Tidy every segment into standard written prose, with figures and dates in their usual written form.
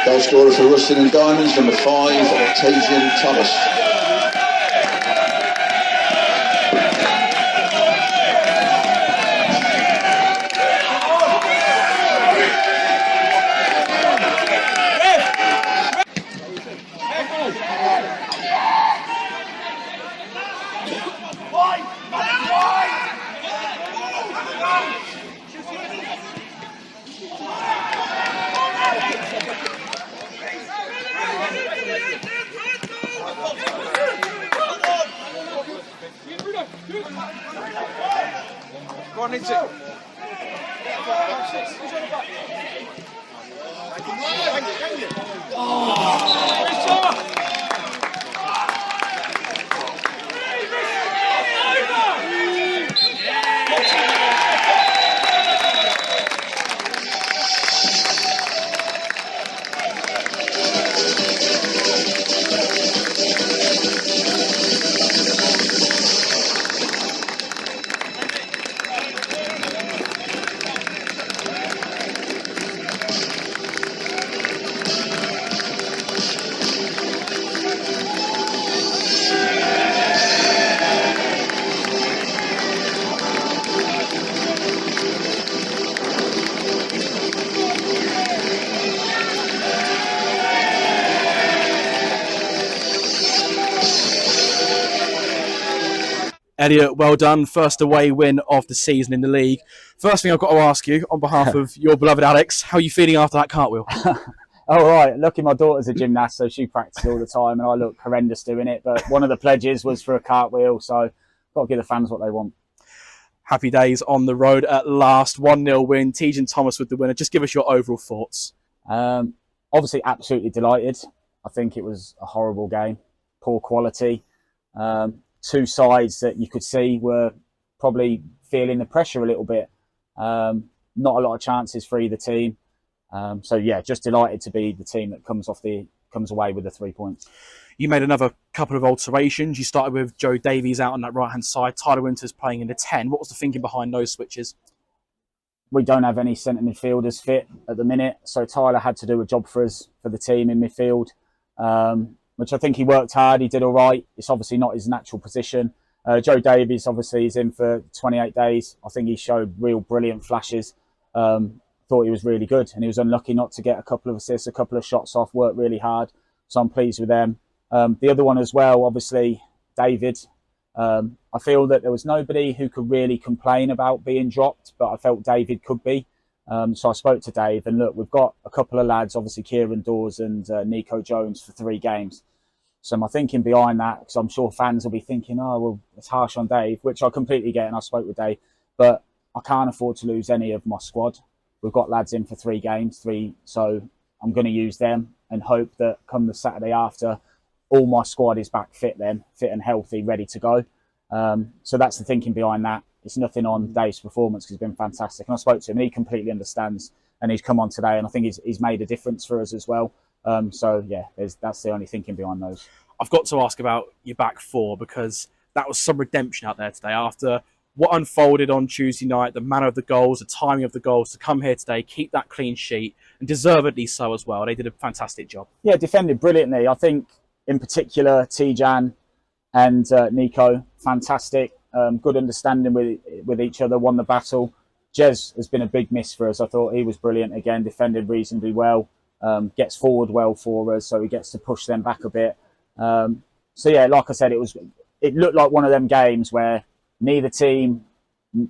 Goal scorer for Ruston and Diamonds, number 5, Tajan Thomas. Go on, into. Elliot, well done. First away win of the season in the league. First thing I've got to ask you, on behalf of your beloved Alex, how are you feeling after that cartwheel? All right. Lucky my daughter's a gymnast, so she practices all the time, and I look horrendous doing it. But one of the pledges was for a cartwheel, so got to give the fans what they want. Happy days on the road at last. 1-0 win. Tajan Thomas with the winner. Just give us your overall thoughts. Obviously, absolutely delighted. I think it was a horrible game. Poor quality. Two sides that you could see were probably feeling the pressure a little bit. Not a lot of chances for either team. So yeah, just delighted to be the team that comes away with the 3 points. You made another couple of alterations. You started with Joe Davies out on that right-hand side. Tyler Winters playing in the 10. What was the thinking behind those switches? We don't have any centre midfielders fit at the minute, so Tyler had to do a job for us, for the team in midfield. Which I think he worked hard. He did all right. It's obviously not his natural position. Joe Davies obviously is in for 28 days. I think he showed real brilliant flashes. Thought he was really good, and he was unlucky not to get a couple of assists, a couple of shots off. Worked really hard, so I'm pleased with them. The other one as well, obviously David. I feel that there was nobody who could really complain about being dropped, but I felt David could be. So I spoke to Dave, and look, we've got a couple of lads, obviously Kieran Dawes and Nico Jones for 3 games. So my thinking behind that, because I'm sure fans will be thinking, oh, well, it's harsh on Dave, which I completely get, and I spoke with Dave, but I can't afford to lose any of my squad. We've got lads in for 3 games, so I'm going to use them and hope that come the Saturday after, all my squad is back fit and healthy, ready to go. So that's the thinking behind that. It's nothing on Dave's performance, because he's been fantastic. And I spoke to him and he completely understands, and he's come on today, and I think he's made a difference for us as well. So yeah, that's the only thinking behind those. I've got to ask about your back four, because that was some redemption out there today after what unfolded on Tuesday night, the manner of the goals, the timing of the goals, to come here today, keep that clean sheet, and deservedly so as well. They did a fantastic job. Yeah, defended brilliantly. I think in particular, Tijan and Nico, fantastic. Good understanding with each other, won the battle. Jez has been a big miss for us. I thought he was brilliant again, defended reasonably well, gets forward well for us, so he gets to push them back a bit. So yeah, like I said, it looked like one of them games where neither team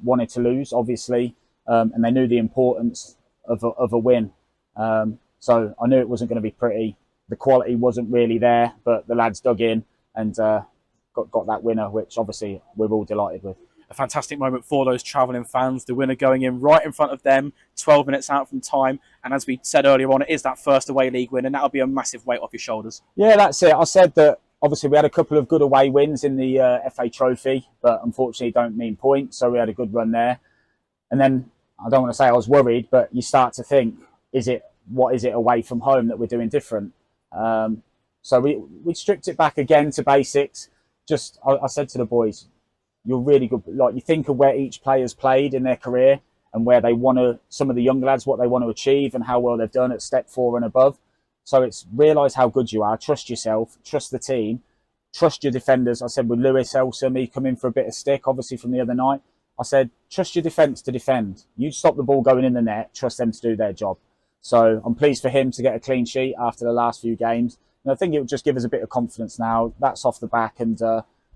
wanted to lose, obviously, and they knew the importance of a win. So I knew it wasn't going to be pretty. The quality wasn't really there, but the lads dug in and got that winner, which obviously we're all delighted with. A fantastic moment for those travelling fans. The winner going in right in front of them, 12 minutes out from time. And as we said earlier on, it is that first away league win, and that'll be a massive weight off your shoulders. Yeah, that's it. I said that obviously we had a couple of good away wins in the FA Trophy, but unfortunately don't mean points. So we had a good run there. And then I don't want to say I was worried, but you start to think, what is it away from home that we're doing different? So we stripped it back again to basics. I said to the boys, you're really good. Like, you think of where each player's played in their career and where they want to, some of the young lads, what they want to achieve and how well they've done at step 4 and above. So it's realise how good you are, trust yourself, trust the team, trust your defenders. I said with Lewis Elsom, he come in for a bit of stick, obviously from the other night. I said, trust your defence to defend. You stop the ball going in the net, trust them to do their job. So I'm pleased for him to get a clean sheet after the last few games. And I think it would just give us a bit of confidence now. That's off the back, and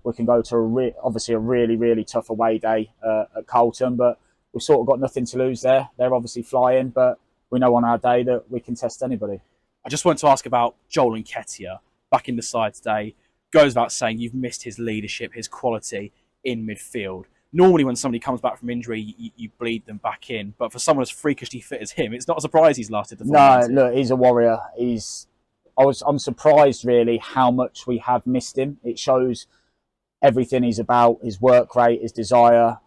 we can go to obviously a really, really tough away day at Carlton, but we've sort of got nothing to lose there. They're obviously flying, but we know on our day that we can test anybody. I just want to ask about Joel Nketiah back in the side today. Goes without saying, you've missed his leadership, his quality in midfield. Normally when somebody comes back from injury, you bleed them back in. But for someone as freakishly fit as him, it's not a surprise he's lasted the full 90. No, look, he's a warrior. I'm surprised really how much we have missed him. It shows everything he's about, his work rate, his desire,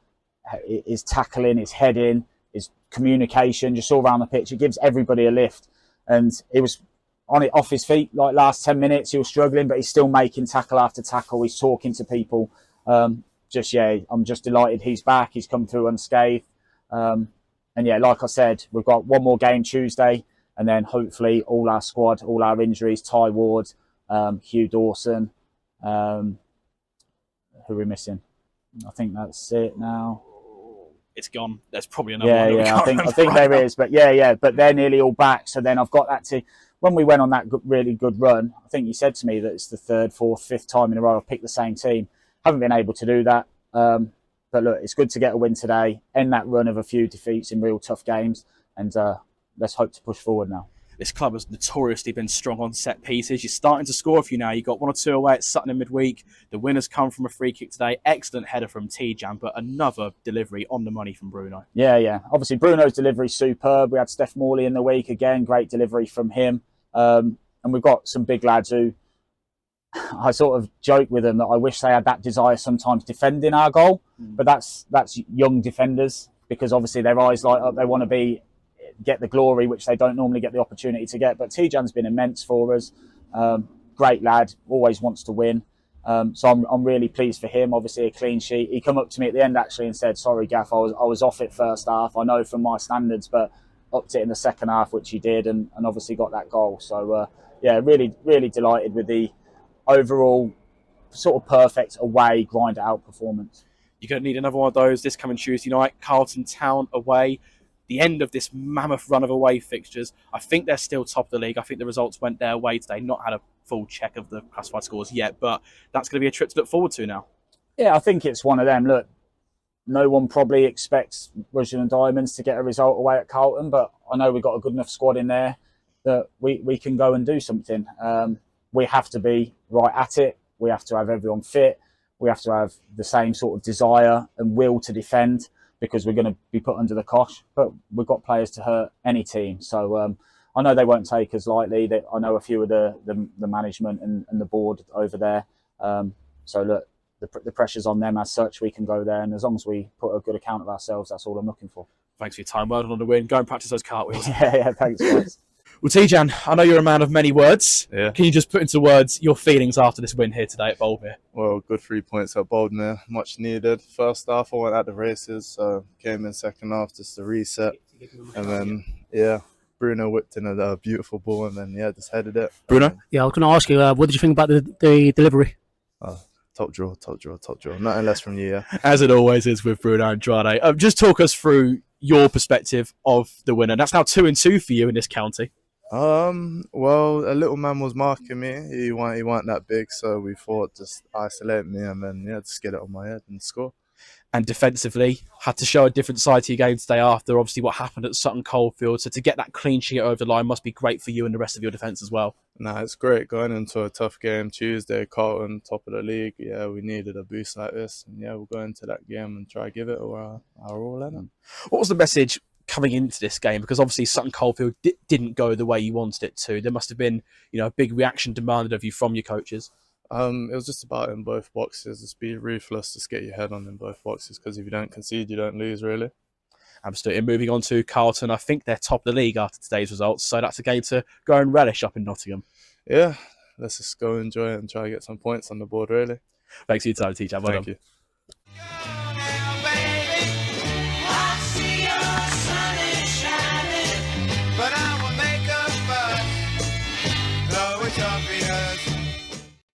his tackling, his heading, his communication, just all around the pitch. It gives everybody a lift. And he was off his feet like last 10 minutes. He was struggling, but he's still making tackle after tackle. He's talking to people. I'm just delighted he's back. He's come through unscathed. And yeah, like I said, we've got one more game Tuesday, and then hopefully all our squad, all our injuries, Ty Ward, Hugh Dawson, who are we missing? I think that's it now. It's gone. There's probably another one. Yeah, I think there is, but yeah, but they're nearly all back. So then I've got that to, when we went on that really good run, I think you said to me that it's the 3rd, 4th, 5th time in a row I've picked the same team. Haven't been able to do that. But look, it's good to get a win today, end that run of a few defeats in real tough games, and let's hope to push forward now. This club has notoriously been strong on set pieces. You're starting to score a few now. You got 1 or 2 away at Sutton in midweek. The winners come from a free kick today. Excellent header from Tijan, but another delivery on the money from Bruno. Yeah. Obviously, Bruno's delivery superb. We had Steph Morley in the week again. Great delivery from him. And we've got some big lads who I sort of joke with them that I wish they had that desire sometimes defending our goal. But that's young defenders, because obviously their eyes light up. They want to get the glory, which they don't normally get the opportunity to get. But Tijan's been immense for us. Great lad, always wants to win. So I'm really pleased for him. Obviously a clean sheet. He come up to me at the end actually and said, "Sorry, Gaff, I was off it first half. I know from my standards, but upped it in the second half," which he did, and obviously got that goal. So yeah, really, really delighted with the overall sort of perfect away grind out performance. You're going to need another one of those this coming Tuesday night. Carlton Town away. The end of this mammoth run of away fixtures. I think they're still top of the league. I think the results went their way today. Not had a full check of the classified scores yet, but that's going to be a trip to look forward to now. Yeah, I think it's one of them. Look, no one probably expects Russian and Diamonds to get a result away at Carlton, but I know we've got a good enough squad in there that we can go and do something. We have to be right at it. We have to have everyone fit. We have to have the same sort of desire and will to defend, because we're going to be put under the cosh. But we've got players to hurt any team. So I know they won't take us lightly. I know a few of the management and the board over there. So look, the pressure's on them as such. We can go there, and as long as we put a good account of ourselves, that's all I'm looking for. Thanks for your time. Well done on the win. Go and practice those cartwheels. Yeah, thanks, guys. Well, Tijan, I know you're a man of many words. Yeah. Can you just put into words your feelings after this win here today at Boldmere? Well, good 3 points at Boldmere, much needed. First half, I went at the races, so came in second half just to reset. And then, yeah, Bruno whipped in a beautiful ball and then, yeah, just headed it. Bruno? Yeah, I was going to ask you, what did you think about the delivery? Top draw. Nothing less from you, yeah. As it always is with Bruno Andrade. Just talk us through your perspective of the winner. That's now 2-2 for you in this county. Well, a little man was marking me. He weren't that big, so we thought just isolate me and then, yeah, just get it on my head and score. And defensively, had to show a different side to your game today after obviously what happened at Sutton Coldfield. So to get that clean sheet over the line must be great for you and the rest of your defence as well. Nah, it's great going into a tough game Tuesday, Carlton, top of the league. Yeah, we needed a boost like this. And yeah, we'll go into that game and try to give it our all in it. What was the message coming into this game? Because obviously Sutton Coldfield didn't go the way you wanted it to. There must have been, a big reaction demanded of you from your coaches. It was just about in both boxes. Just be ruthless, just get your head on in both boxes, because if you don't concede, you don't lose, really. Absolutely. And moving on to Carlton, I think they're top of the league after today's results, so that's a game to go and relish up in Nottingham. Yeah, let's just go enjoy it and try to get some points on the board, really. Thanks for your time, TJ. Well Thank done. you. But I will make a fuss, though it's obvious.